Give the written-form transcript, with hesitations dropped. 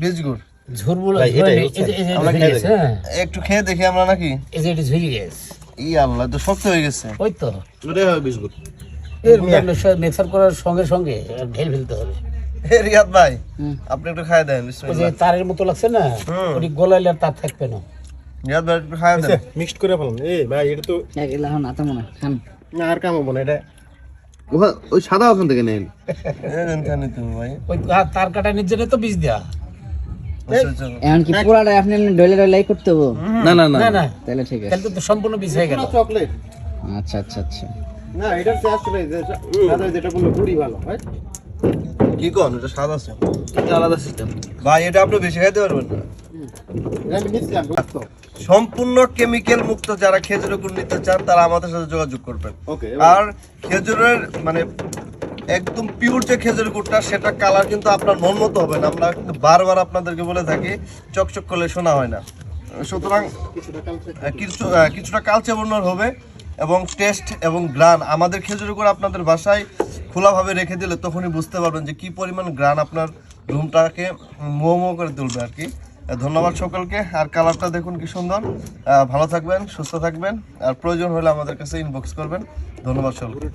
বীজ গুড় ঝুরগুলো ভাই, এটাই হচ্ছে। আমরা খেয়ে দেখি। একটু খেয়ে দেখি আমরা নাকি এই যে এটা ঝুরি গেছে ই আল্লাহ তো শক্ত হয়ে গেছে ওই তো ওটাই হবে বিস্কুট। এর মিক্সার করার সঙ্গে সঙ্গে ঢেল ফেলতে হবে হে রিয়াদ ভাই হুম। আপনি একটু খাই দেন ওই যে বিসমিল্লাহ তারের মতো লাগছে না হুম। ওটি গলাইলে আর তার থাকবে না রিয়াদ ভাই একটু খাই দেন মিক্সড করে ফেলাম। এই ভাই এটা তো এগুলা না তো মনে খান না আর কাম হবো না এটা। ওই সাদা ওখান থেকে নেন। দেন খান তুমি ভাই ওই তার কাটা নিজের তো বীজ দেয়া এখন কি পুরাটা আপনি ডলে ডলে করতে হবে? না না না না না তাহলে ঠিক আছে। তাহলে তো সম্পূর্ণ বীজ হয়ে গেল চকলেট আচ্ছা আচ্ছা আচ্ছা। না এটার চেয়ে আসলে সাদা যেটা বললো গুড়ি ভালো হয়। কি কোন এটা স্বাদ আছে এটা আলাদা সিস্টেম। ভাই এটা আপনি বেশি খাইতে পারবেন না আমি নিচ্ছিলাম তো। সম্পূর্ণ কেমিক্যাল মুক্ত যারা খেজুরের গুড় নিতে চান তারা আমাদের সাথে যোগাযোগ করবেন ওকে আর খেজুরের মানে একদম পিওর যে খেজুরের গুড়টা সেটা কালার কিন্তু আপনার মন মতো হবে না আমরা কিন্তু বারবার আপনাদেরকে বলে থাকি চকচক করলে শোনা হয় না সুতরাং কিছুটা কালচে বর্ণর হবে এবং টেস্ট এবং গ্রান আমাদের খেজুরের গুড় আপনাদের বাসায় খোলাভাবে রেখে দিলে তখনই বুঝতে পারবেন যে কি পরিমাণ গ্রান আপনার রুমটাকে মোমো করে তুলবে আর কি ধন্যবাদ সকলকে আর কালারটা দেখুন কি সুন্দর ভালো থাকবেন সুস্থ থাকবেন আর প্রয়োজন হলে আমাদের কাছে ইনবক্স করবেন ধন্যবাদ সকলকে